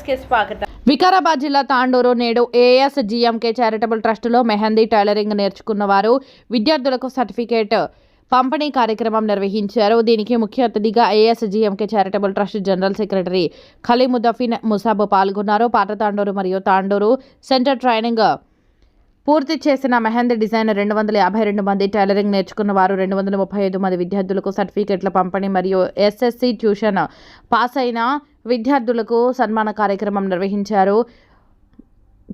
కి స్వాగతం. వికారాబాద్ జిల్లా తాండూరు నేడు ASGMK చారిటబుల్ ట్రస్టులో మెహందీ టైలరింగ్ నేర్చుకున్న వారు విద్యార్థులకు సర్టిఫికేట్ పంపిణీ కార్యక్రమం నిర్వహించారు. దీనికి ముఖ్య అతిథిగా ASGMK charitable trust general secretary Khaleemuddin Musab పాల్గొన్నారు. పాత తాండూరు మరియు తాండూరు సెంటర్ ట్రైనింగ్ పూర్తి చేసిన మెహందీ డిజైన్ 252 మంది, టైలరింగ్ నేర్చుకున్న వారు 235 మంది విద్యార్థులకు సర్టిఫికేట్ల పంపిణీ మరియు SSC ట్యూషన్ పాస్ అయిన విద్యార్థులకు సన్మాన కార్యక్రమం నిర్వహించారు.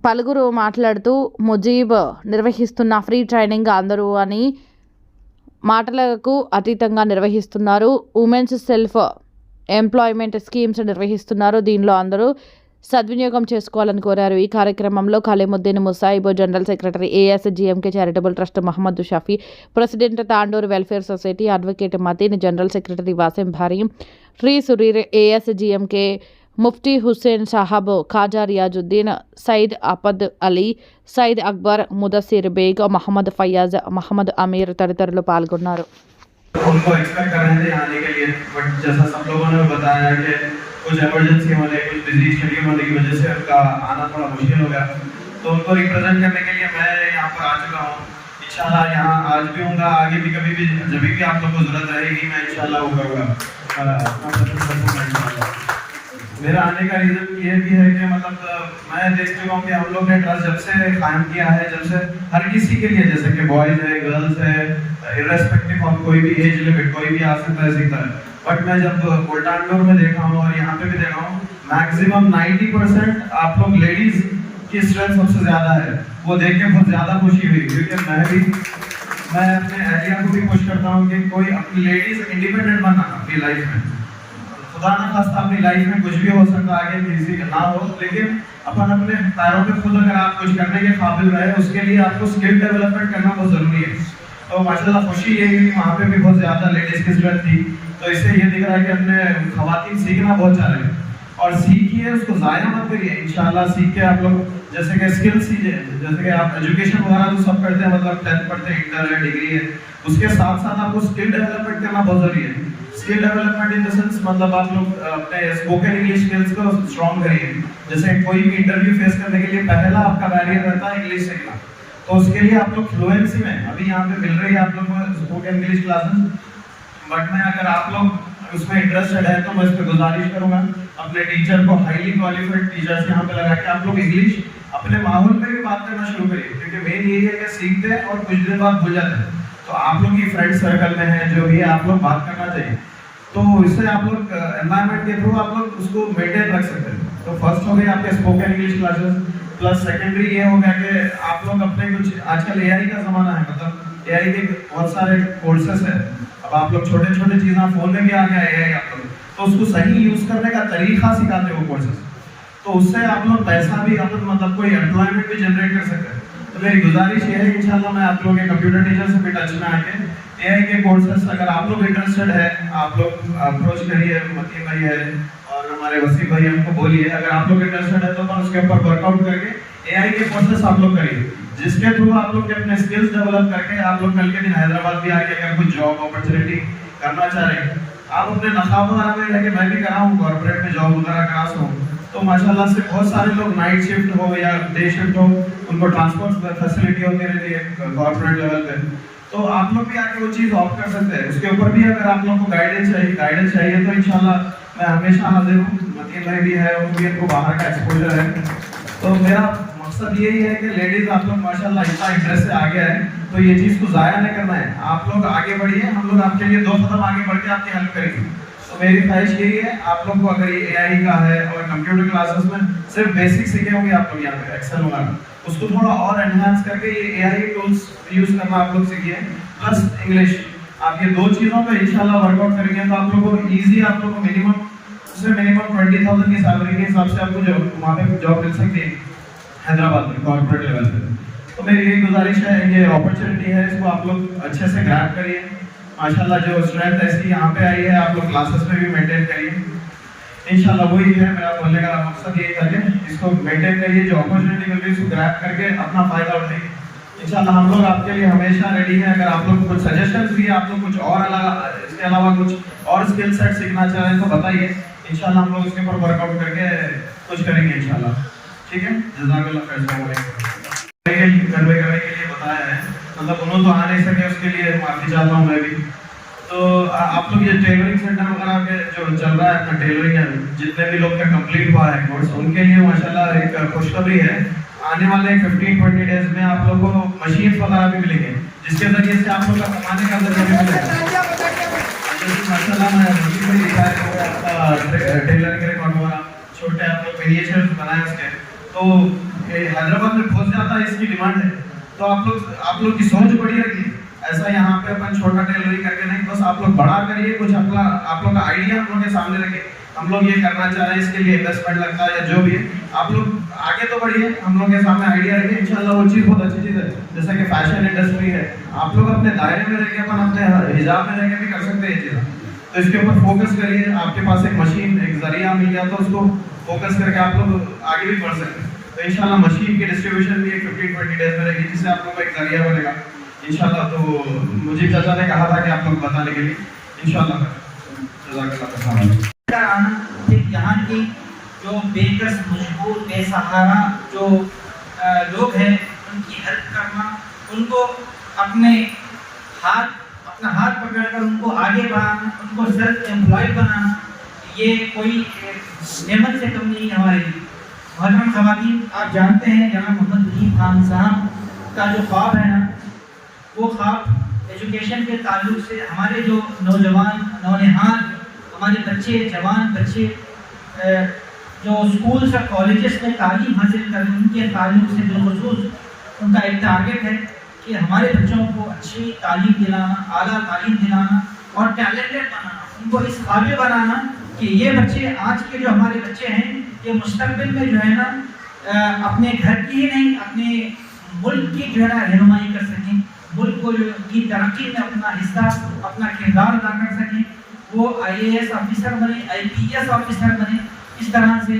పలువురు మాట్లాడుతూ ముజీబ్ నిర్వహిస్తున్న ఫ్రీ ట్రైనింగ్ అందరూ అని మాటలకు అతీతంగా నిర్వహిస్తున్నారు. ఉమెన్స్ సెల్ఫ్ ఎంప్లాయ్మెంట్ స్కీమ్స్ నిర్వహిస్తున్నారు. దీనిలో అందరూ సద్వినియోగం చేసుకోవాలని కోరారు. ఈ కార్యక్రమంలో Khaleemuddin Musaib, general secretary ASGMK charitable trust Mohammed Shafi, president Tandur welfare society advocate Mateen, general secretary Wasim Bhari, Shri సురీర్, ASGMK Mufti Hussain sahab, Khaja Riyazuddin, Said అపద్ Ali, Said Akbar, Mudassir Baig, Mohammed Fayaz, Mohammed Aamir తదితరులు పాల్గొన్నారు. उनको एक्सपेक्ट कर रहे थे आने के लिए, बट जैसा सब लोगों ने बताया कि कुछ इमरजेंसी होने, कुछ बिजी शेड्यूल होने की वजह से उनका आना थोड़ा मुश्किल हो गया. तो उनको रिप्रेजेंट करने के लिए मैं यहाँ पर आ चुका हूँ. इंशाल्लाह यहाँ आज भी हूँगा, आगे भी कभी भी जब भी आप लोग को जरूरत रहेगी मैं इंशाल्लाह वो करूँगा. मेरा आने का रीज़न ये भी है कि मतलब मैं देख चुका हूँ कि हम लोग ने ट्रस्ट जब से कायम किया है, जब से हर किसी के लिए, जैसे कि बॉयज़ है, गर्ल्स है, इर्रेस्पेक्टिव ऑफ कोई भी एज लिमिट, कोई भी आ सकता है, सीखता है. बट मैं जब कोल्टांडोर में देखा हूँ और यहाँ पे भी देखा हूँ, मैक्सिमम 90% आप लोग लेडीज़ की स्ट्रेंथ सबसे ज़्यादा है. वो देख के बहुत ज़्यादा खुशी हुई, क्योंकि मैं अपने एरिया को भी पुश करता हूँ कि कोई अपनी लेडीज़ इंडिपेंडेंट बनना अपनी लाइफ में. खुदा ना खास्ता अपनी लाइफ में कुछ भी हो सकता है, आगे किसी का ना हो, लेकिन अपन अपने पैरों पे खुद अगर आप कुछ करने के काबिल रहे, उसके लिए आपको स्किल डेवलपमेंट करना बहुत ज़रूरी है. तो माशाल्लाह खुशी ये है कि वहाँ पे भी बहुत ज़्यादा लेडीज़ की स्ट्रेंथ थी. तो इससे ये दिख रहा है कि अपने ख़वातीन सीखना बहुत चाह रहे हैं, और सीखिए, उसको ज़ाया मत करिए. इंशाल्लाह सीख के आप लोग जैसे कि स्किल सीखिए, जैसे कि आप एजुकेशन वगैरह तो सब करते हैं, मतलब 10th पढ़ते हैं, इंटर है, डिग्री है, उसके साथ साथ आपको स्किल डेवलपमेंट करना बहुत ज़रूरी है. Skill development in the sense मतलब आप लोग अपने स्पोकन इंग्लिश स्किल्स को स्ट्रॉन्ग करिए. जैसे कोई भी इंटरव्यू फेस करने के लिए पहला आपका बैरियर रहता है इंग्लिश सीखना. तो उसके लिए आप लोग फ्लुएंसी में अभी यहाँ पे मिल रही है आप लोग को स्पोकन इंग्लिश क्लासेस, बट मैं अगर आप लोग उसमें इंटरेस्टेड है तो मैं इस पर गुजारिश करूँगा अपने टीचर को, हाईली क्वालिफाइड टीचर्स यहाँ पे लगा के आप लोग इंग्लिश अपने माहौल में भी बात करना शुरू करिए. क्योंकि मेन यही है कि सीखते हैं और कुछ दिन बाद भूल जाते हैं. तो आप लोग की फ्रेंड सर्कल में है जो भी है, आप लोग बात करना चाहिए. तो इससे आप लोग एनवायरनमेंट के थ्रू आप लोग उसको मेंटेन रख सकते हैं. तो फर्स्ट हो गई आपके spoken English classes, plus secondary ये हो गया कि आप लोग अपने कुछ, आजकल AI का ज़माना है, मतलब AI के बहुत सारे कोर्सेस हैं. अब आप लोग छोटे छोटे चीज़ें फ़ोन में भी आ गया AI आप लोग, तो उसको सही यूज़ करने का तरीका सिखाते हैं वो कोर्सेस. तो उससे आप लोग पैसा भी मतलब कोई एम्प्लॉयमेंट भी जनरेट कर सकते हैं. तो मेरी गुजारिश ये है इंशाल्लाह मैं आप लोगों के कंप्यूटर टीचर से भी टच में आके AI के कोर्सेस अगर आप लोग इंटरेस्टेड है आप लोग अप्रोच करिए. मतीन भाई है और हमारे वसीम भाई हमको बोलिए, अगर आप लोग इंटरेस्टेड है तो अपन उसके ऊपर वर्कआउट करके AI के कोर्सेस आप लोग करिए, जिसके थ्रू आप लोग अपने स्किल्स डेवलप करके आप लोग कल के दिन हैदराबाद भी आके अगर कुछ जॉब अपॉर्चुनिटी करना चाह रहे हैं, आप अपने नकाब वगैरह में लगे, मैं भी करा हूँ कॉर्पोरेट में जॉब वगैरह करा हूँ. तो माशाल्लाह से बहुत सारे लोग नाइट शिफ्ट हो या डे शिफ्ट हो, उनको ट्रांसपोर्ट फैसिलिटी होती रहती है कॉर्पोरेट लेवल पे. तो आप लोग भी आके वो चीज़ ऑप्ट कर सकते हैं. उसके ऊपर भी अगर आप लोग को गाइडेंस चाहिए तो इंशाल्लाह मैं हमेशा हाजिर हूँ. मतीन भाई भी है, उनको बाहर का एक्सपोजर है. तो मेरा मकसद यही है कि लेडीज़ आप लोग माशाल्लाह इतना इंटरेस्ट से आगे आए, तो ये चीज़ को ज़ाया नहीं करना है. आप लोग आगे बढ़िए, हम लोग आपके लिए 2 कदम आगे बढ़ के आपकी हेल्प करेंगे. तो मेरी ख्वाहिश यही है आप लोग को, अगर ये AI का है और कंप्यूटर क्लासेस में सिर्फ बेसिक सीखे होंगे आप लोग यहाँ पे एक्सेल वगैरह, उसको थोड़ा और एनहांस करके ये AI टूल्स यूज़ करना आप लोग सीखिए, प्लस इंग्लिश. आप ये 2 चीज़ों पे इंशाल्लाह वर्कआउट करेंगे तो आप लोगों को ईजी, आप लोग को मिनिमम 20,000 की सैलरी के हिसाब से आपको वहाँ पे जॉब मिल सकती है हैदराबाद में कॉर्पोरेट लेवल पे. तो मेरी यही गुजारिश है, ये अपॉर्चुनिटी है, इसको आप लोग अच्छे से ग्रैब करिए. माशाल्लाह जो स्ट्रेंथ ऐसी यहाँ पे आई है आप लोग क्लासेस में भी मेंटेन करिए. इंशाल्लाह वही है मेरा बोलने का मकसद, यही था कि इसको मेंटेन करिए, जो अपॉर्चुनिटी मिल रही है उसको ग्रैब करके अपना फ़ायदा उठाइए. इंशाल्लाह हम लोग आपके लिए हमेशा रेडी हैं. अगर आप लोग कुछ सजेशंस भी, आप लोग कुछ और इसके अलावा कुछ और स्किल सेट सीखना चाह रहे हैं तो बताइए. इंशाल्लाह हम लोग इसके ऊपर वर्कआउट करके कुछ करेंगे इंशाल्लाह। ठीक है, जज़ाकल्लाह खैर। कन्वे करने के लिए बताया है, मतलब उन्होंने तो आ नहीं सके, उसके लिए माफी चाहता हूँ मैं भी। तो आप लोग ये टेलरिंग सेंटर वगैरह के जो चल रहा है अपना टेलरिंग है, जितने भी लोग का कंप्लीट हुआ है कोर्स, उनके लिए माशाल्लाह एक खुशखबरी है। आने वाले 15-20 डेज में आप लोगों को मशीन वगैरह भी मिलेंगे, जिसके जरिए से आप लोग का कमाने का जरिया भी मिलेगा। माशाल्लाह मैं टेलरिंग के रिकॉर्ड वगैरह छोटे आप लोग मिनिएचर्स बनाए उसके, तो हैदराबाद में बहुत ज़्यादा इसकी डिमांड है। तो आप लोग की सोच बड़ी रखिए, ऐसा यहाँ पे अपन छोटा टेलरिंग करके नहीं, बस आप लोग बड़ा करिए, कुछ अपना आप लोग का आइडिया हम लोग के सामने रखिए, हम लोग ये करना चाह रहे हैं, इसके लिए इन्वेस्टमेंट लगता है या जो भी है, आप लोग आगे तो बढ़िए, हम लोग के सामने आइडिया रखिए, इंशाल्लाह वो चीज़ बहुत अच्छी चीज़ है। जैसा कि फैशन इंडस्ट्री है, आप लोग अपने दायरे में रह के अपन अपने हिजाब में रह के भी कर सकते हैं ये चीज़। तो इसके ऊपर फोकस करिए, आपके पास एक मशीन एक जरिया मिल गया तो उसको फोकस करके आप लोग आगे भी बढ़ सकते हैं। तो इंशाल्लाह मशीन की डिस्ट्रीब्यूशन भी 15-20 डेज में रहेगी, जिससे आप लोग को एक जरिया बनेगा इंशाल्लाह। तो मुझे चाचा ने कहा था कि आप लोग बताने के लिए इंशाल्लाह। यहाँ की जो बेकस मजबूर बेसहारा जो लोग हैं उनकी हेल्प करना, उनको अपना हाथ पकड़कर उनको आगे बढ़ाना, उनको सेल्फ एम्प्लॉयड बनाना, ये कोई नेमत से कम नहीं है हमारे लिए। मोहतरम ख़वातीन, आप जानते हैं जनाब मोहम्मद वजीद खान साहब का जो ख्वाब है ना, वो ख्वाब एजुकेशन के ताल्लुक से हमारे जो नौजवान नौनिहाल हमारे बच्चे जवान बच्चे जो स्कूल्स और कॉलेजेस में तालीम हासिल करें, उनके ताल्लुक से बिलखुसूस उनका एक टारगेट है कि हमारे बच्चों को अच्छी तालीम दिलाना, आला तालीम दिलाना और टैलेंटेड बनाना, उनको इस काबिल बनाना कि ये बच्चे आज के जो हमारे बच्चे हैं ये मुस्तकबिल में जो है ना अपने घर की ही नहीं अपने मुल्क की जो है ना रहनुमाई कर सकें, मुल्क को की तरक्की में अपना हिस्सा अपना किरदार अदा कर सकें, वो IAS ऑफिसर बने, IPS ऑफिसर बने। इस तरह से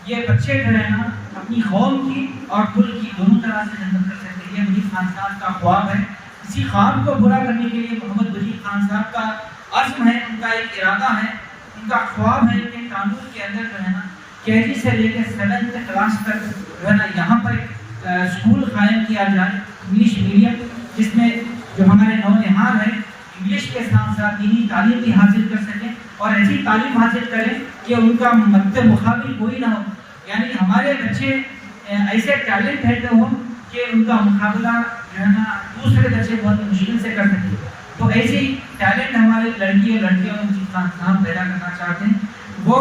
ये बच्चे जो है ना अपनी कौम की और मुल्क की दोनों तरह से खिदमत कर सकते हैं। ये वजीद खान साहब का ख्वाब है। इसी ख्वाब को पूरा करने के लिए मोहम्मद वजीद खान साहब का अज़्म है, उनका एक इरादा है, उनका ख्वाब है कि कानून के अंदर जो है ना KG से लेकर 7th क्लास तक जो है ना यहाँ पर स्कूल कायम किया जाए, इंग्लिश मीडियम, जिसमें जो हमारे नौनिहाल हैं इंग्लिश के साथ साथ दीनी तालीम भी हासिल कर सकें और ऐसी तालीम हासिल करें कि उनका मद्द मुकाबिल कोई ना हो। यानी हमारे बच्चे ऐसे टैलेंट हो कि उनका मुकाबला जो है ना दूसरे बच्चे बहुत मुश्किल से कर सकें। तो ऐसी टैलेंट हमारे लड़की और लड़कियों में पैदा करना चाहते हैं। वो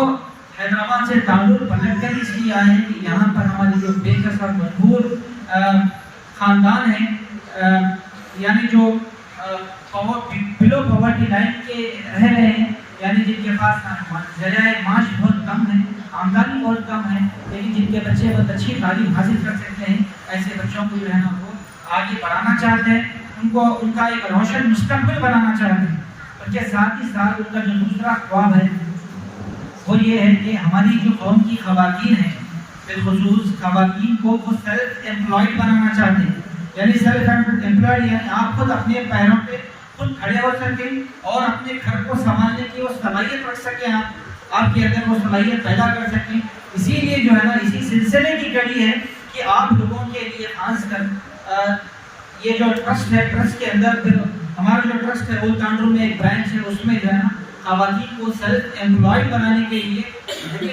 हैदराबाद से ताल्लुक़ पलट कर इसलिए आए हैं कि यहाँ पर हमारे जो बेकस और मजबूर ख़ानदान हैं, यानी जो बिलो पॉवर्टी लाइन के रह रहे हैं, यानी जिनके पास ज़रिए माश बहुत कम है, आमदनी बहुत कम है, लेकिन जिनके बच्चे बहुत अच्छी तालीम हासिल कर सकते हैं, ऐसे बच्चों को जो है ना वो आगे बढ़ाना चाहते हैं, उनको उनका एक रोशन मुस्तकबिल बनाना चाहते हैं। उसके साथ ही साथ उनका जो दूसरा ख्वाब है वो ये है कि हमारी जो कौम की ख़वातीन हैं, बिलखुसूस ख़वातीन को वो सेल्फ एम्प्लॉयड बनाना चाहते हैं। यानी सेल्फ एम्प्लॉयड यानी आप खुद अपने पैरों पे खुद खड़े हो सकें और अपने घर को संभालने की वो सलाहियत रख सकें, आपके अंदर वो सलाहियत पैदा कर सकें। इसीलिए जो है ना इसी सिलसिले की कड़ी है कि आप लोगों के लिए खास कर ये जो ट्रस्ट है, ट्रस्ट के अंदर फिर हमारा जो ट्रस्ट है वो तांडूर में एक ब्रांच है, उसमें जो है ना ख़वातीन को सेल्फ एम्प्लॉयड बनाने के लिए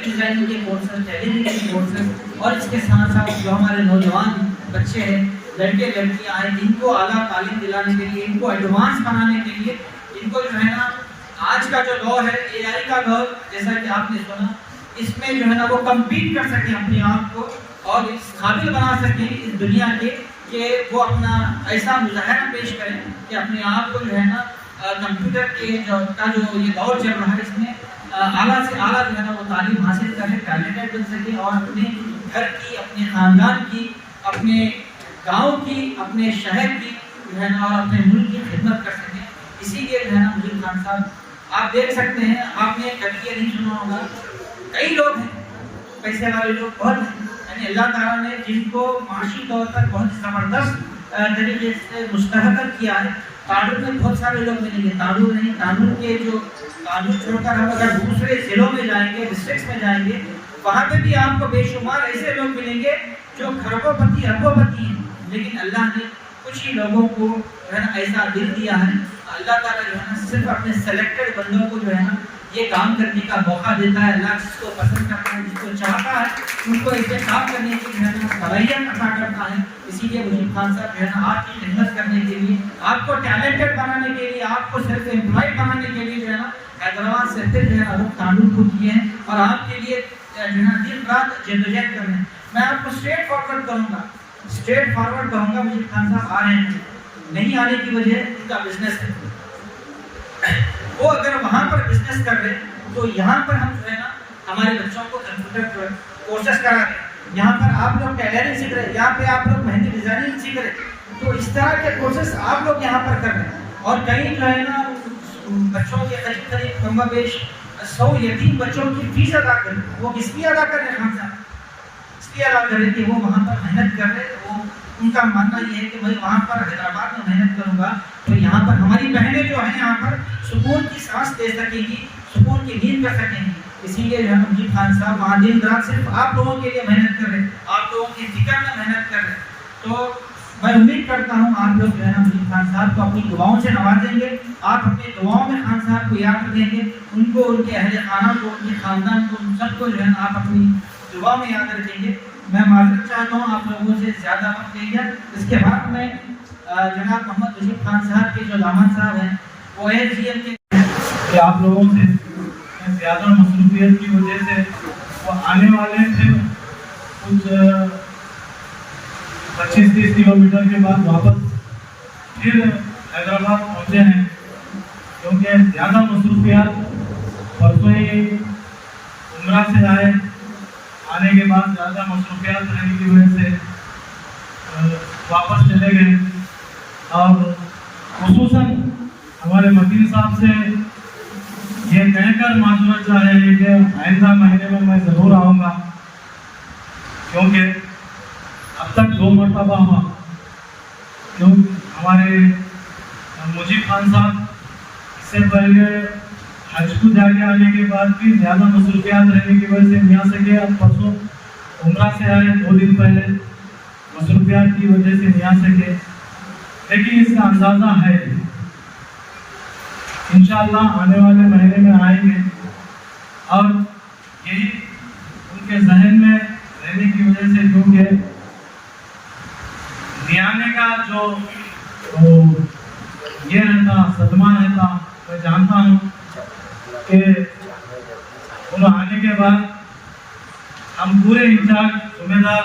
डिज़ाइनिंग के कोर्सेज, टेलरिंग के कोर्सेज और इसके साथ साथ जो हमारे नौजवान बच्चे हैं, लड़के लड़कियां हैं, इनको आला तालीम दिलाने के लिए, इनको एडवांस बनाने के लिए, इनको जो है ना आज का जो दौर है AI का दौर, जैसा कि आपने सुना, इसमें जो है ना वो कम्पीट कर सकें अपने आप को और इस काबिल बना सकें इस दुनिया के कि वो अपना ऐसा मुजाहरा पेश करें कि अपने आप को जो है ना कंप्यूटर के जो ये दौर चल रहा है इसमें आला से आला जो है ना वो तालीम हासिल करें, टैलेंटेड बन सकें और अपने घर की, अपने ख़ानदान की, अपने गांव की, अपने शहर की जो है ना और अपने मुल्क की खिदमत कर सकें। इसीलिए जो है ना वजीद खान साहब आप देख सकते हैं, आपने कभी नहीं सुना होगा, कई लोग हैं पैसे वाले लोग बहुत हैं, यानी अल्लाह ताला ने जिनको माशी तौर पर बहुत ज़बरदस्त तरीके से मुस्तहकम किया है। तांडूर में बहुत सारे लोग मिलेंगे, तांडूर नहीं, तांडूर के जो तांडूर छोड़कर हम अगर दूसरे ज़िलों में जाएंगे, डिस्ट्रिक्ट्स में जाएंगे वहाँ पे भी आपको बेशुमार ऐसे लोग मिलेंगे जो खरबोपति अरबोपति हैं, लेकिन अल्लाह ने कुछ ही लोगों को जो है ना ऐसा दिल दिया है। अल्लाह ताला जो है ना सिर्फ अपने सेलेक्टेड बंदों को जो है ना ये काम करने का मौका देता है। अल्लाह जिसको पसंद करता है, जिसको चाहता है, उनको इसे काम करने की जो है ना सलाहियत अता करता है। इसीलिए मुजीब खान साहब जो है ना आपकी खिदमत करने के लिए, आपको टैलेंटेड बनाने के लिए, आपको सेल्फ एम्प्लॉयड बनाने के लिए जो है ना हैदराबाद से फिर जो है ना रुख तांडुल को किए हैं और आपके लिए जो है ना दिन रात जद्दोजहद कर रहे हैं। मैं आपको स्ट्रेट फॉरवर्ड कहूँगा मुजीब खान साहब आ रहे हैं, नहीं आने की वजह उनका बिजनेस है। वो अगर वहाँ पर बिजनेस कर रहे तो यहाँ पर हम जो है ना हमारे बच्चों को कंप्यूटर कोर्सेस करा रहे हैं, यहाँ पर आप लोग टेलरिंग सीख रहे हैं, यहाँ पे आप लोग मेहंदी डिजाइनिंग सीख रहे हैं। तो इस तरह के कोर्सेस आप लोग यहाँ पर कर रहे हैं और कहीं जो है ना बच्चों के करीब कमोबेश 100 यतीम बच्चों की फीस अदा कर रहे हैं। वो किस लिए अदा कर रहे हैं खान साहब? इसलिए अदा कर रहे कि वो वहाँ पर मेहनत कर रहे हैं। वो उनका मानना ये है कि भाई वहाँ पर हैदराबाद में मेहनत करूँगा तो यहाँ पर हमारी बहनें जो हैं यहाँ पर सुकून की सांस ले सकेंगी, सुकून की नींद कर सकेंगी। इसीलिए जो है मुजीब खान साहब वहाँ दिन रात सिर्फ आप लोगों के लिए मेहनत कर रहे हैं, आप लोगों की फिक्र में मेहनत कर रहे हैं। तो मैं उम्मीद करता हूँ आप लोग जो है ना मुजीब खान साहब को अपनी दुआओं से नवाजेंगे। आप अपनी दुआओं में खान साहब को याद रखेंगे, उनको, उनके अहले खाना को, उनके ख़ानदान को, उन सबको जो है ना आप अपनी दुआ में याद रखेंगे। मैं माजरत चाहता हूँ आप लोगों से ज़्यादा वक्त ले गया। इसके बाद में जनाब मोहम्मद मुजीब खान साहब के जो दामाद साहब हैं वो ASGM के कि आप लोगों से ज़्यादा मसरूफियत की वजह से वो आने वाले थे, कुछ 25-30 किलोमीटर के बाद वापस फिर हैदराबाद पहुँचे हैं, क्योंकि ज़्यादा मसरूफियत परसों ही उम्रा से आए, आने के बाद ज़्यादा मसरूफियत रहने की वजह से वापस चले गए। और खुसूसन हमारे वकील साहब से ये कहकर माजूरत चाह रहे हैं कि आइंदा महीने में मैं ज़रूर आऊँगा, क्योंकि अब तक 2 मरतबा हुआ। क्यों हमारे मुजीब खान साहब इससे पहले हज को जाके आने के बाद भी ज़्यादा मसरूफियात रहने की वजह से नहीं आ सके। अब परसों उम्रा से आए, 2 दिन पहले मसरूफियात की वजह से नहीं आ सके, लेकिन इसका अंदाज़ा है इंशाअल्लाह आने वाले महीने में आएंगे। और यही उनके जहन में रहने की वजह से, क्योंकि नियाने का जो ये रहता, सदमा रहता, मैं जानता हूँ कि उन आने के बाद हम पूरे इंचार्ज जिम्मेदार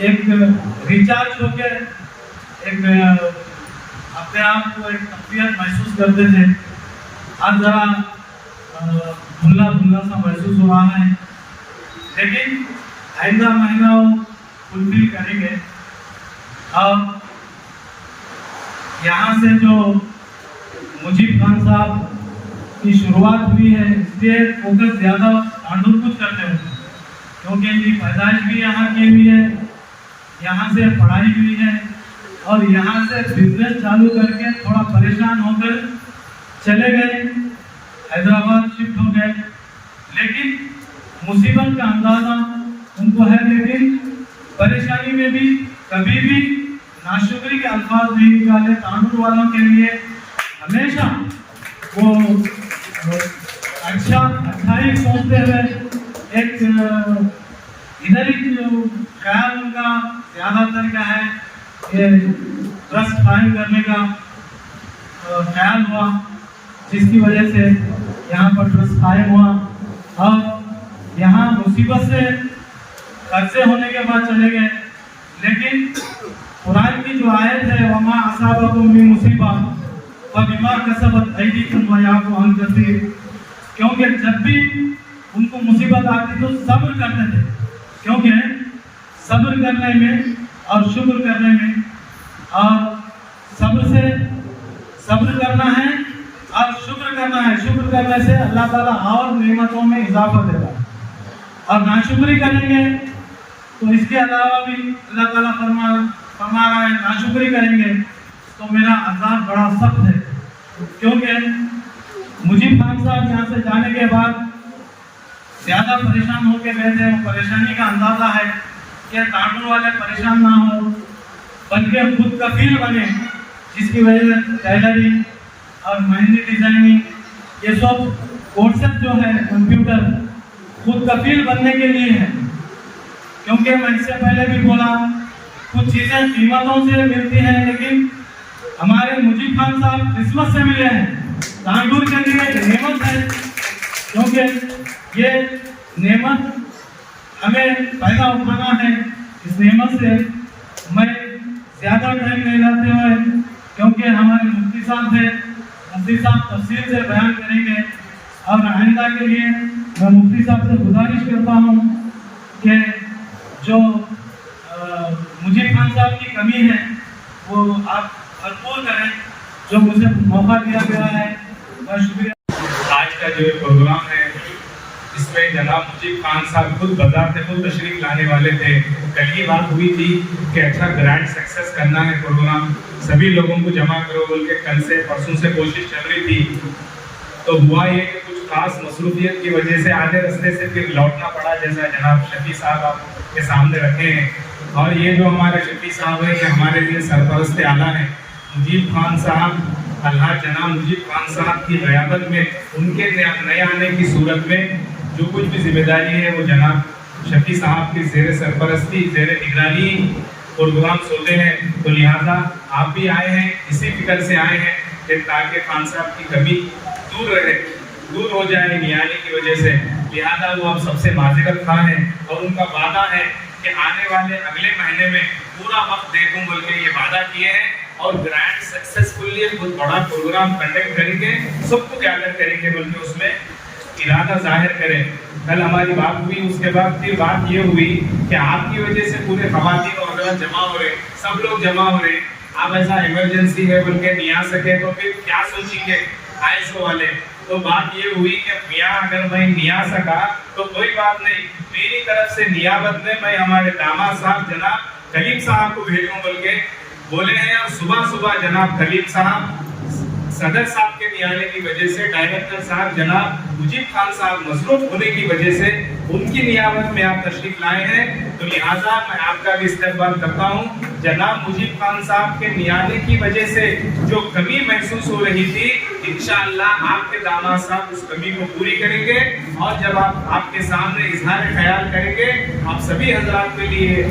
एक रिचार्ज होकर एक अपने आप को एक तकलीफ महसूस करते थे। आज ज़रा धुल्ला धुल्ला सा महसूस हो रहा है, लेकिन आइंदा महीना फुलफिल करेंगे। और यहाँ से जो मुजीब खान साहब की शुरुआत हुई है, इसलिए फोकस ज़्यादा तांडुल कुछ करते हैं, क्योंकि इनकी पैदाइश भी यहाँ की हुई है, यहाँ से पढ़ाई हुई है और यहाँ से बिजनेस चालू करके थोड़ा परेशान होकर चले गए, हैदराबाद शिफ्ट हो गए। लेकिन मुसीबत का अंदाज़ा उनको है, लेकिन परेशानी में भी कभी भी नाशुक्री के अल्फाज नहीं निकाले। तांडुल वालों के लिए हमेशा वो अच्छाई सोचते हुए एक इधर ही ख्याल उनका ज़्यादातर का है कि ट्रस्ट कायम करने का ख्याल हुआ, जिसकी वजह से यहाँ पर ट्रस्ट कायम हुआ। और यहाँ मुसीबत से कर्जे होने के बाद चले गए, लेकिन कुरान की जो आयत है वमा असाबकुम मिन मुसीबत फबिमा कसबत ऐदीकुम व याफू अन कसीर, क्योंकि जब भी उनको मुसीबत आती तो सब्र करते थे, क्योंकि सब्र करने में और शुक्र करने में, और सब्र करना है और शुक्र करना है। शुक्र करने से अल्लाह ताला और नेमतों में इजाफा देता है, और नाशुक्री करेंगे तो इसके अलावा भी अल्लाह ताला फरमा रहा है नाशुक्री करेंगे तो मेरा अज़ाब बड़ा सख्त है। क्योंकि मुजीब खान साहब यहाँ से जाने के बाद ज़्यादा परेशान होकर रहते हैं, परेशानी का अंदाज़ा है कि कार्टून वाले परेशान ना हो बल्कि खुद कफील बने, जिसकी वजह से टेलरिंग और मेहंदी डिज़ाइनिंग ये सब कोर्सेज जो है कंप्यूटर खुद कफील बनने के लिए है। क्योंकि मैं इससे पहले भी बोला, कुछ चीज़ें कीमतों से मिलती हैं, लेकिन हमारे मुजीब खान साहब क्रिसमस से मिले हैं। तांडूर के लिए नेमत है, क्योंकि ये नेमत हमें फ़ायदा उठाना है। इस नेमत से मैं ज़्यादा टाइम नहीं लेते हुए, क्योंकि हमारे मुफ्ती साहब हैं, मुफ्ती साहब तफसील से बयान करेंगे, और आइंदा के लिए मैं मुफ्ती साहब से गुजारिश करता हूँ कि जो मुजीब खान साहब की कमी है वो आप भरपूर करें। जो मुझे मौका दिया गया है, मैं शुक्रिया। आज का जो प्रोग्राम है इसमें जनाब मुजीब खान साहब खुद बजाते खुद तशरीफ लाने वाले थे। कल ही बात हुई थी कि अच्छा ग्रैंड सक्सेस करना है प्रोग्राम, सभी लोगों को जमा करो बोल के कल से परसों से कोशिश चल रही थी। तो हुआ ये कि कुछ खास मसरूफियत की वजह से आधे रास्ते से फिर लौटना पड़ा, जैसा जनाब शफी साहब आपके सामने रखे हैं। और ये जो हमारे शफी साहब हैं, ये हमारे लिए सरपरस्त आला हैं। मुजीब खान साहब, अल्लाह जनाब मुजीब खान साहब की क़यादत में, उनके नए आने की सूरत में जो कुछ भी जिम्मेदारी है वो जनाब शफी साहब की ज़ेर सरपरस्ती, ज़ेर निगरानी प्रोग्राम्स होते हैं। तो लिहाजा आप भी आए हैं, इसी फिक्र से आए हैं कि ताकि खान साहब की कमी दूर हो जाए नियाली की वजह से। लिहाजा वो आप सबसे माज़रत खा हैं, और उनका वादा है कि आने वाले अगले महीने में पूरा वक्त दे दूँ बोल के ये वादा किए हैं, और ग्रैंड सक्सेसफुली बहुत बड़ा प्रोग्राम कंडक्ट करेंगे, सबको गैदर करेंगे बोल के उसमें इरादा जाहिर करें। कल हमारी बात हुई, उसके बाद फिर बात ये हुई कि आपकी वजह से पूरे ख़वातीन और औरत जमा हो रहे, सब लोग जमा हो रहे, आप ऐसा इमरजेंसी है बोल के नहीं आ सके तो फिर क्या सोचेंगे आईएसओ वाले। तो बात ये हुई कि मियाँ अगर मैं नहीं आ सका तो कोई बात नहीं, मेरी तरफ से नियाबत में मैं हमारे दामाद साहब जनाब कलीम साहब को भेजूं बोल के बोले हैं। और सुबह सुबह जनाब कलीम साहब सदर साहब के नहीं आने की वजह से, डायरेक्टर साहब जनाब मुजीब खान साहब मसरूफ होने की वजह से उनकी नियामत में आप तशरीफ लाए हैं। तो लिहाजा मैं आपका भी इस्तकबाल करता हूँ। जनाब मुजीब खान साहब के नहीं आने की वजह से जो कमी महसूस हो रही थी, इंशाअल्लाह आपके दामाद साहब उस कमी को पूरी करेंगे। और जब आप आपके सामने इजहार ख्याल करेंगे, आप सभी हजरात के लिए,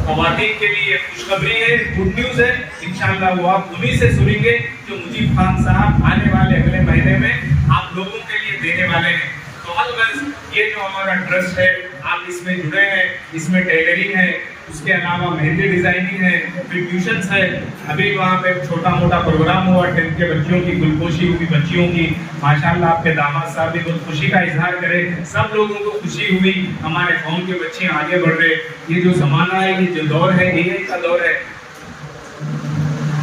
ख़वातीन के लिए खुशखबरी है, गुड न्यूज़ है। इंशाअल्लाह वो आप उन्हीं से सुनेंगे जो मुजीब खान साहब आने वाले अगले महीने में आप लोगों के लिए देने वाले हैं। तो अलबत्त ये जो हमारा ट्रस्ट है, आप इसमें जुड़े हैं, इसमें टेलरिंग है, उसके अलावा मेहंदी डिज़ाइनिंग है, फिर ट्यूशन्स है। अभी वहाँ पे छोटा मोटा प्रोग्राम हुआ, 10th के बच्चियों की गुलपोशी हुई, बच्चियों की माशाल्लाह आपके दामाद साहब भी बहुत खुशी का इजहार करें, सब लोगों को खुशी हुई, हमारे कौम के बच्चे आगे बढ़ रहे। ये जो ज़माना है, ये जो दौर है, ये का दौर है।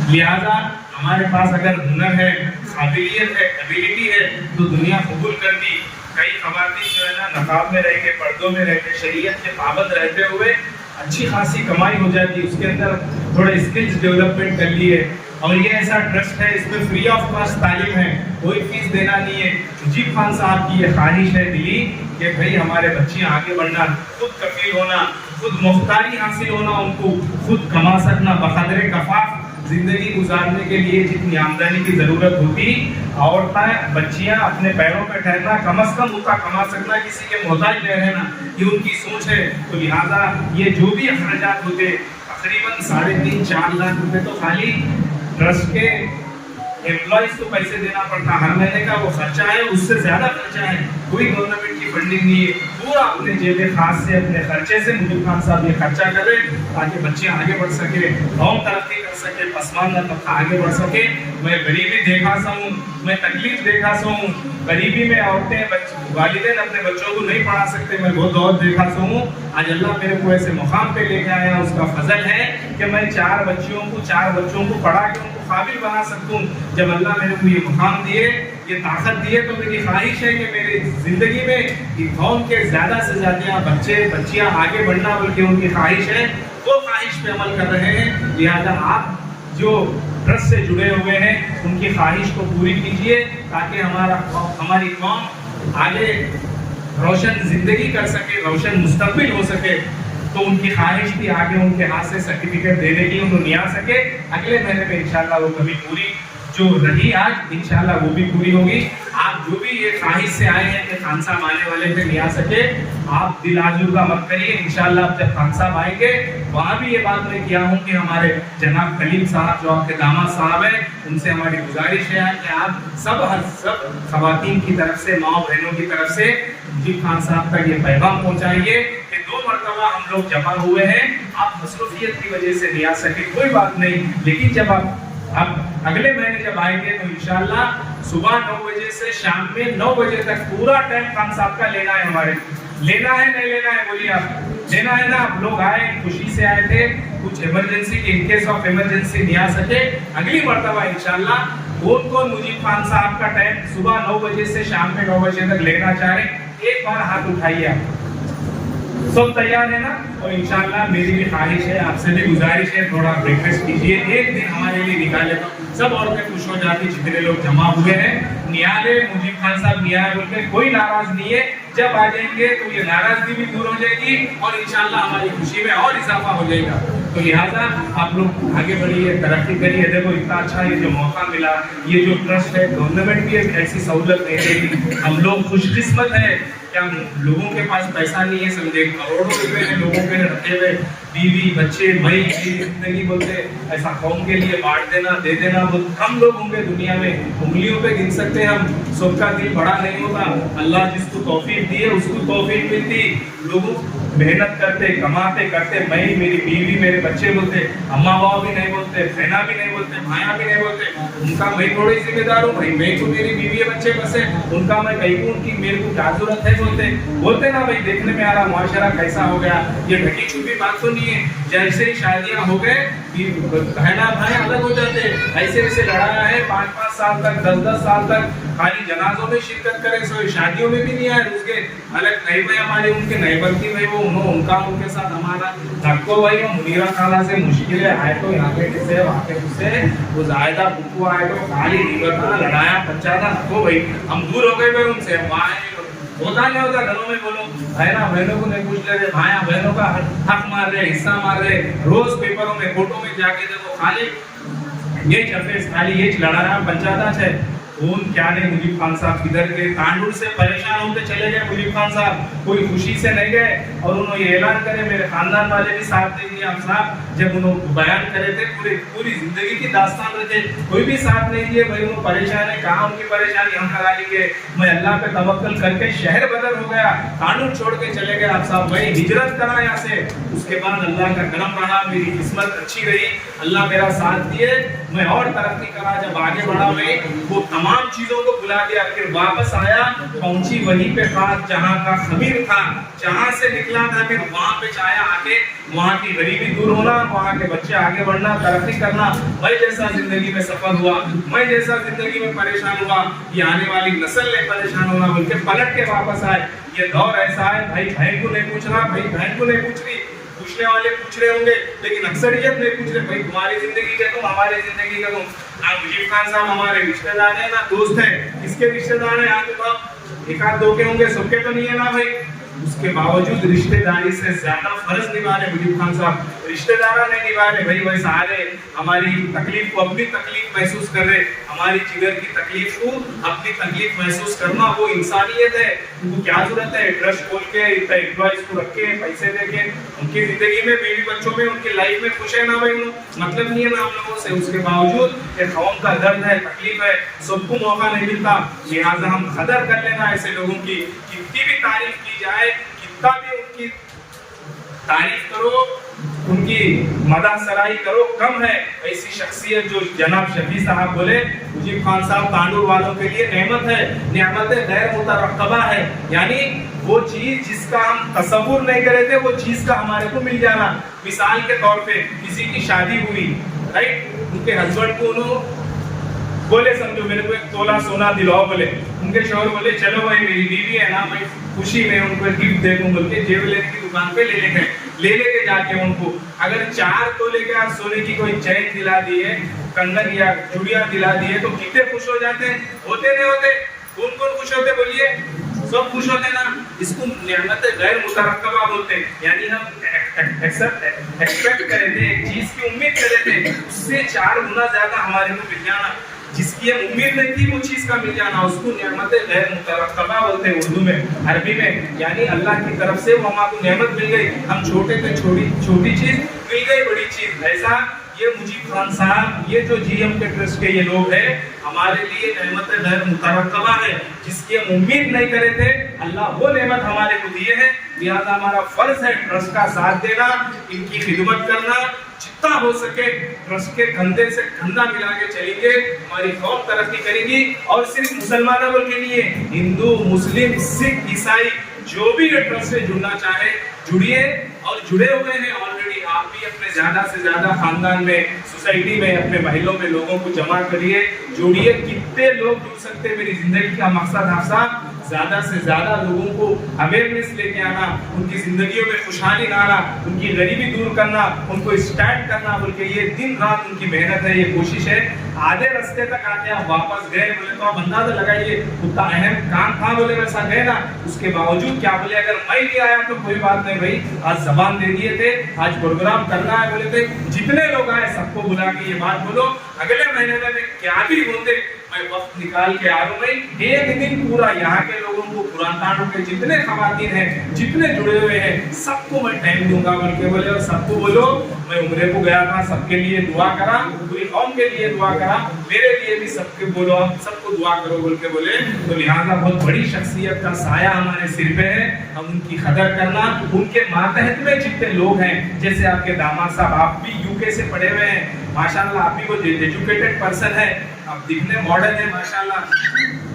लिहाजा हमारे पास अगर हुनर है, काबिलियत है, एबिलिटी है, तो दुनिया कबूल कर दी। कई ख़वातीन जो है ना नकाब में रह के, पर्दों में रह के, शरीयत के पाबंद रहते हुए अच्छी खासी कमाई हो जाती है। उसके अंदर थोड़े स्किल्स डेवलपमेंट कर लिए। और ये ऐसा ट्रस्ट है, इसमें फ्री ऑफ कॉस्ट तालीम है, कोई फीस देना नहीं है। मुजीब खान साहब की ये ख्वाहिश है दिली कि भाई हमारे बच्चे आगे बढ़ना, खुद कफील होना, खुद मुख्तारी हासिल होना, उनको खुद कमा सकना, बक़दर कफ़ाफ ज़िंदगी गुजारने के लिए जितनी आमदनी की ज़रूरत होती, औरतें बच्चियां अपने पैरों पर ठहरना, कम अज़ कम उतना कमा सकना, किसी के मोहताज न रहना, ये उनकी सोच है। तो लिहाजा ये जो भी अखराजात होते, तकरीबन 3.5-4 लाख रुपए तो खाली ट्रस्ट के एम्प्लॉइज को पैसे देना पड़ता, हर महीने का वो खर्चा है, उससे ज़्यादा खर्चा है। कोई गवर्नमेंट की फंडिंग नहीं है, पूरा अपने जेब खास से, अपने खर्चे से मुजीब खान साहब ये खर्चा कर रहे ताकि बच्चे आगे बढ़ सके, कौम तरक्की कर सके, पसमानदा तबका आगे बढ़ सके। मैं गरीबी देखा हूँ, मैं तकलीफ देखा हूँ, गरीबी में औरतें वालिदैन अपने बच्चों को नहीं पढ़ा सकते, मैं वो दौर देखा हूँ। आज अल्लाह मेरे को ऐसे मुकाम पे लेके आया, उसका फजल है कि मैं 4 बच्चों को पढ़ा के उनको काबिल बना सकूँ। जब अल्लाह मेरे को ये मुकाम दिए, ये ताकत दिए, तो मेरी ख्वाहिश है कि मेरी ज़िंदगी में कौम के ज़्यादा से ज़्यादा बच्चे बच्चियाँ आगे बढ़ना, बल्कि उनकी ख्वाहिश है, वो ख्वाहिश पे अमल कर रहे हैं। लिहाजा आप जो ट्रस्ट से जुड़े हुए हैं, उनकी ख्वाहिश को पूरी कीजिए ताकि हमारी कौम आगे रोशन जिंदगी कर सके, रोशन मुस्तकबिल हो सके, तो उनकी ख्वाहिश थी आगे उनके हाथ से सर्टिफिकेट देने की, उनको नहीं आ सके, अगले महीने में इंशाल्लाह वो कभी पूरी जो रही आज इंशाल्लाह वो भी पूरी होगी। आप जो भी ये ख्वाहिश से आए हैं कि खान साहब आने वाले थे, नहीं आ सके, आप दिल आजूगा मत करिए, इंशाल्लाह जब खान साहब आएंगे वहाँ भी ये बात मैं किया हूँ कि हमारे जनाब कलीम साहब जो आपके दामाद साहब हैं, उनसे हमारी गुजारिश है कि आप सब खवातीन की तरफ से, माँ बहनों की तरफ से मुजीब खान साहब तक ये पैगाम पहुँचाइए कि 2 मरतबा हम लोग जमा हुए हैं, आप मसरूफियत की वजह से नहीं आ सके, कोई बात नहीं, लेकिन जब आप अगले महीने जब आएंगे तो इंशाल्लाह सुबह 9 बजे से शाम में 9 बजे तक पूरा टाइम खान साहब का लेना है हमारे। लेना है नहीं लेना है बोलिए आप? लेना है ना? आप लोग आए, खुशी से आए थे, कुछ emergency in case of emergency नहीं आ सके, अगली मरतबा इंशाल्लाह कौन मुजीब खान साहब का टाइम सुबह 9 बजे से शाम में 9 बजे तक लेना चाह रहे, एक बार हाथ उठाइए आप। सब तैयार है ना? और इंशाल्लाह मेरी भी ख्वाहिश है, आपसे भी गुजारिश है, थोड़ा रिक्वेस्ट कीजिए, एक दिन हमारे लिए निकाले तो सब औरतें खुश हो जाती, जितने लोग जमा हुए हैं। नियाले मुजीब खान साहब नियाले बोलते कोई नाराज नहीं है, जब आ जाएंगे तो ये नाराजगी भी दूर हो जाएगी और इंशाल्लाह हमारी खुशी में और इजाफा हो जाएगा। तो लिहाजा आप लोग आगे बढ़िए, तरक्की करिए। देखो इतना अच्छा ये जो मौका मिला, ये जो ट्रस्ट है, गवर्नमेंट भी एक ऐसी सहूलत नहीं देगी, हम लोग खुशकिस्मत है क्या लोगों के पास पैसा नहीं है, समझे करोड़ों रुपए हैं लोगों के रखे हुए, बीवी बच्चे भाई जिंदगी बोलते ऐसा कौम के लिए बांट देना दे देना बहुत कम लोग होंगे दुनिया में, उंगलियों पे गिन सकते हैं हम, सबका दिल बड़ा नहीं होता, अल्लाह जिसको तौफीक दिए उसको तौफीक मिलती। लोग मेहनत करते कमाते करते, मैं मेरी बीवी मेरे बच्चे बोलते, अम्मा बाबा भी नहीं बोलते, बहना भी नहीं बोलते, भाया भी नहीं बोलते, उनका मैं थोड़ी जिम्मेदार हूँ भाई, मैं तो मेरी बीवी बच्चे बसे, उनका मैं कहीं को उनकी मेरे को क्या जरूरत है बोलते ना भाई। देखने में आ रहा मुआशरा कैसा हो गया, ये ढकी छुपी बात तो नहीं है, जैसे ही शादियां हो गए बहना भाई अलग हो जाते, ऐसे ऐसे लड़ाया है 5-5 साल तक 10-10 साल तक, खाली जनाजों में शिरकत करे, सो शादियों में भी नहीं आए, उसके अलग नहीं भाई हमारे उनके नहीं बनती भाई, वो उनका उनके साथ हमारा धक्को भाई, वो मुनीरा खाला से मुश्किल आए तो यहाँ पे किसे वहाँ पे किसे, वो जायदा बुकू आए तो खाली निकलता लड़ाया पंचायत धक्को भाई, हम दूर हो गए भाई उनसे, वहाँ होता नहीं होता घरों में बोलो, भाईना बहनों को नहीं पूछ ले रहे, भाया बहनों का हक मार रहे, हिस्सा मार रहे, रोज पेपरों में फोटो में जाके देखो खाली ये चफेस, खाली ये लड़ाया पंचायत है। कौन क्या नहीं, मुजीब खान साहब किधर गए, तांडुल से परेशान होते चले गए मुजीब खान साहब, कोई खुशी से नहीं गए, और उन्होंने ये ऐलान करे, मेरे खानदान वाले भी साथ देंगे आप साहब, जब उन्होंने बयान करे थे पूरी जिंदगी की दास्तान रहे, कोई भी साथ नहीं दिए भाई, वो परेशान है, कहाँ उनकी परेशानी हम करा लेंगे, मैं अल्लाह पे तवक्कल करके शहर बदल हो गया, तांडुल छोड़ के चले गए आप साहब भाई, हिजरत करा यहाँ से, उसके बाद अल्लाह का करम रहा, मेरी किस्मत अच्छी रही, अल्लाह मेरा साथ दिए, मैं और तरक्की करा, जब आगे बढ़ा मैं वो तमाम चीजों को भुला दिया, फिर वापस आया, पहुंची वहीं पे खास जहां का खमीर था, जहां से निकला था, फिर वहां पे चाया आके, वहां की गरीबी दूर होना, वहां के बच्चे आगे बढ़ना, तरक्की करना, मैं जैसा जिंदगी में सफल हुआ, मैं जैसा जिंदगी में परेशान हुआ, ये आने वाली नस्ल ने परेशान होना बोल के पलट के वापस आए। ये दौर ऐसा है, भाई बहन को नहीं पूछ रहा, भाई बहन को नहीं पूछ रही, पूछने वाले पूछ रहे होंगे, लेकिन अक्सरियत नहीं पूछ रहे, भाई तुम्हारी जिंदगी क्या तुम, हमारी जिंदगी क्या तुम। ना मुजीब खान साहब हमारे रिश्तेदार है ना दोस्त है, किसके रिश्तेदार है यहाँ तो एक आध दो के होंगे, सबके तो नहीं है ना भाई, उसके बावजूद रिश्तेदारी से ज्यादा फर्ज निभा रहे मुजीब खान साहब, रिश्तेदारा नहीं निभा रहे भाई, वैसे आ रहे हमारी तकलीफ को अपनी तकलीफ महसूस कर रहे, हमारी जिगर की तकलीफ को अपनी तकलीफ महसूस करना वो इंसानियत है। उनको क्या जरूरत है ट्रस्ट खोल के एम्प्लॉइज को रख के पैसे दे के, उनकी जिंदगी में बीवी बच्चों में उनकी लाइफ में खुश है ना भाई, मतलब नहीं है ना हम लोगों से, उसके बावजूद कौम का दर्द है, तकलीफ है, सबको मौका नहीं मिलता, लिहाजा हम कदर कर लेना ऐसे लोगों की, कितनी भी तारीफ की जाए, कितना भी उनकी तारीफ करो, उनकी मदह सराही करो, कम है। ऐसी शख्सियत जो जनाब शफी साहब बोले, मुजीब खान साहब तांडुल वालों के लिए नेमत है, नेमत गैर मुतरक्कबा है, यानी वो चीज जिसका हम तसव्वुर नहीं करे थे, वो चीज का हमारे को मिल जाना। मिसाल के तौर पे किसी की शादी हुई, राइट, उनके हस्बैंड को उन्होंने बोले, समझो मेरे को 1 तोला सोना दिलाओ, बोले, उनके शौहर बोले चलो भाई मेरी बीवी है ना, मैं खुशी में उनको गिफ्ट दे दूं बोल के ज्वेलरी की दुकान पे ले लेके जाके उनको अगर 4 तोले का सोने की कोई चैन दिला दी है, कंगन या चूड़ियां दिला दी है, तो कितने खुश हो जाते हैं, होते नहीं होते? कौन कौन खुश होते बोलिए? सब खुश होते ना, इसको नेमत गैर मुतरक्कबा बोलते हैं। यानी हम एक्सपेक्ट करे थे, एक चीज की उम्मीद करे थे, उससे 4 गुना ज्यादा हमारे को मिल जाना, जिसकी हम उम्मीद नहीं थी वो चीज का मिल जाना, उसको नेमत गैर मुतरक्कबा बोलते हैं उर्दू में, अरबी में। यानी अल्लाह की तरफ से वो हमको नेमत मिल गई, हम छोटे थे छोटी चीज मिल गई बड़ी चीज। ऐसा ये मुजीब खान साहब, ये जो जीएम के ट्रस्ट के ये लोग हैं, हमारे लिए नेमत गैर मुतरक्कबा है, जिसकी हम उम्मीद नहीं करे थे, अल्लाह वो नेमत हमारे को दिए है। लिहाजा हमारा फर्ज है ट्रस्ट का साथ देना, इनकी खिदमत करना, जितना हो सके ट्रस्ट के कंधे से कंधा मिला के चलेंगे, हमारी कौम तरक्की करेगी। और सिर्फ मुसलमानों के लिए, हिंदू, मुस्लिम, सिख, ईसाई, जो भी ये ट्रस्ट से जुड़ना चाहे जुड़िए, और जुड़े हुए हैं ऑलरेडी। आप भी अपने ज्यादा से ज्यादा खानदान में, सोसाइटी में, अपने महलों में लोगों को जमा करिए, जोड़िए। कितने लोग जुड़ सकते हैं, मेरी जिंदगी का मकसद आपसा ज्यादा से ज्यादा लोगों को अवेयरनेस लेके आना, उनकी जिंदगियों में खुशहाली लाना, उनकी गरीबी दूर करना, उनको स्टैंड करना, बोल के ये दिन रात उनकी मेहनत है, ये कोशिश है। आधे रास्ते तक आके आप वापस गए बोले तो आप अंदाजा लगाइए उतना अहम काम था, बोले वैसा गए ना, उसके बावजूद क्या बोले, अगर मैं नहीं आया तो कोई बात नहीं भाई, आज जबान दे दिए थे, आज प्रोग्राम करना है बोले थे, जितने लोग आए सबको बुला के ये बात बोलो, अगले महीने में क्या भी बोलते, मैं वक्त निकाल के आ रहा हूँ। एक दिन पूरा यहाँ के लोगों को, पुरान के जितने खवातीन हैं, जितने जुड़े हुए हैं, सबको मैं टाइम दूंगा बोल के बोले, और सबको बोलो मैं उम्रे को गया था, सबके लिए दुआ करा, पूरी कौम के लिए दुआ करा, मेरे लिए भी सबके बोलो, आप सबको दुआ करो बोल के बोले। तो लिहाजा बहुत बड़ी शख्सियत का साया हमारे सिर पे है, हम उनकी कदर करना, उनके मातहत में जितने लोग हैं, जैसे आपके दामाद साहब, आप भी यूके से पढ़े हुए हैं माशाल्लाह, आप भी कोई एजुकेटेड पर्सन है, आप दिखने मॉडर्न है माशाल्लाह,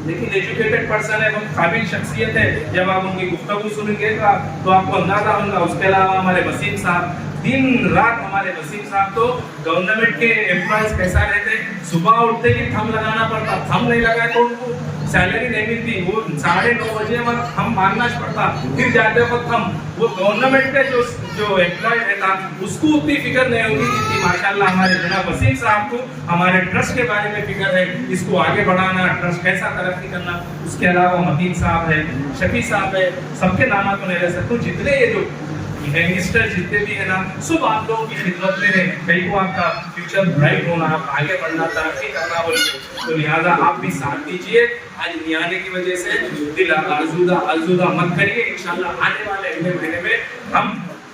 लेकिन एजुकेटेड पर्सन है, बहुत काबिल शख्सियत है। जब आप उनकी गुफ्तगू सुनेंगे तो आपको अंदाजा होगा। उसके अलावा हमारे वसीम साहब, दिन रात हमारे वसीम साहब तो गवर्नमेंट के एम्प्लॉयज कैसा रहते, सुबह उठते ही थम लगाना पड़ता, थम नहीं लगाए तो उनको सैलरी नहीं मिलती, वो 9:30 बजे वक्त हम मांगना पड़ता, फिर जाते वक्त हम, वो गवर्नमेंट के जो एम्प्लॉय रहता उसको उतनी फिक्र नहीं होगी जितनी माशाल्लाह हमारे जनाब वसीम साहब को हमारे ट्रस्ट के बारे में फिक्र है, इसको आगे बढ़ाना, ट्रस्ट कैसा तरक्की करना। उसके अलावा मतीन साहब है, शफी साहब है, सबके नाम तो नहीं रह सकते, जितने ये जो यंगस्टर जितने भी है ना, सब आप लोगों की खिदमत में है, कहीं को आपका फ्यूचर ब्राइट होना, आप आगे बढ़ना, तरक्की करना बोलते, तो लिहाजा आप भी साथ दीजिए। आज नहीं आने की वजह से दिल आज़ूदा मत करिए, इंशाल्लाह आने वाले अगले महीने में हम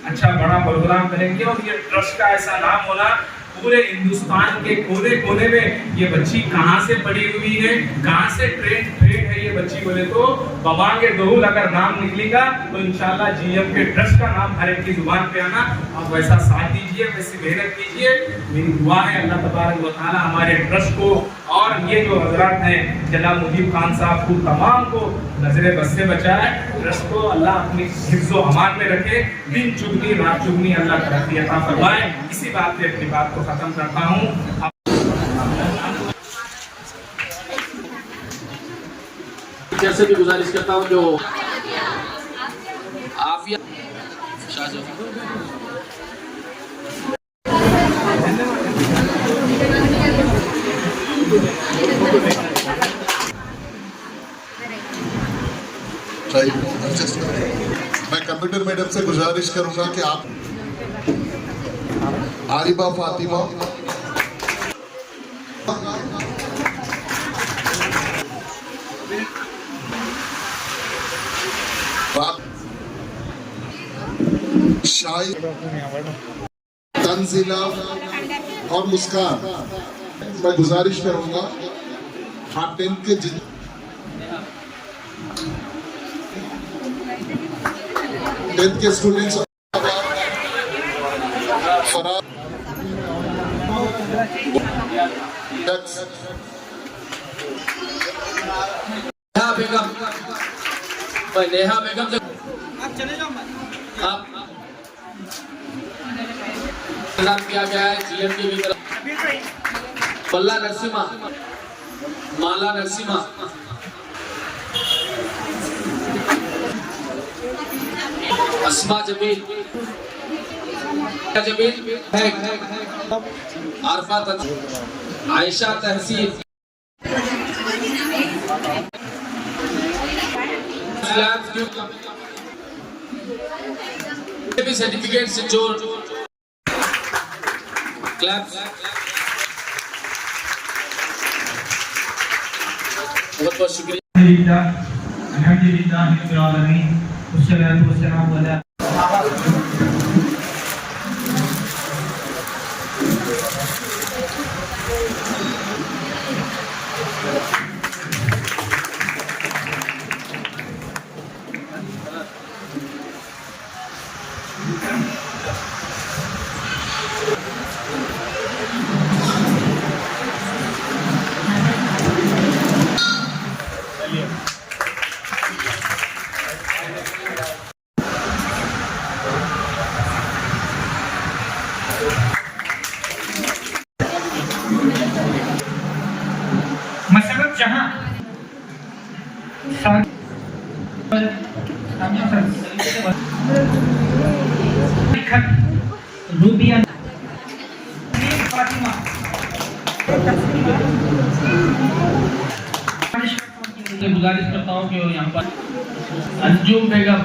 अच्छा बड़ा प्रोग्राम करेंगे। और ये ट्रस्ट का ऐसा नाम होना, पूरे हिंदुस्तान के कोने कोने में ये बच्ची कहाँ से पढ़ी हुई है, कहाँ से ट्रेन है ये बच्ची, बोले तो बमांगे दोहुल अगर नाम निकलेगा तो इंशाल्लाह जीएम के ट्रस्ट का नाम हर एक की जुबान पे आना। आप वैसा साथ दीजिए, वैसी मेहनत कीजिए, मेरी दुआ है अल्लाह तबारक व तआला हमारे ट्रस्ट को और ये जो हजरात हैं जनाब मुजीब खान साहब को तमाम को नजरे बस से बचाए, ट्रस्ट को अल्लाह अपनी हिफ्ज़ो अमान में रखे, दिन चुगनी रात चुगनी अल्लाह तरक्की अता फरमाए। इसी बात पे अपनी बात को खत्म करता हूँ। जैसे भी गुजारिश करता हूँ जो आफिया मैं कंप्यूटर मैडम से गुजारिश करूंगा कि आप आरिबा फातिमा शाही तंजीला और मुस्कान, मैं गुजारिश करूंगा आप 10 के टेंथ के स्टूडेंट्स नेहा बेगम से आप किया गया है जीएम की भी तरफ, पल्ला नरसिम्हा, माला नरसिम्हा, अस्मा जमील, आरफा आयशा तहसीन, क्लैप्स भी सर्टिफिकेट से जोड़ क्लैप्स बहुत बहुत शुक्रिया अल्हम्दुलिल्लाह रब्बिल आलमीन वस्सलातु वस्सलामु अला मसलन जहाँ रूबिया फातिमा गुजारिश करता हूँ कि यहाँ पर अंजुम बेगम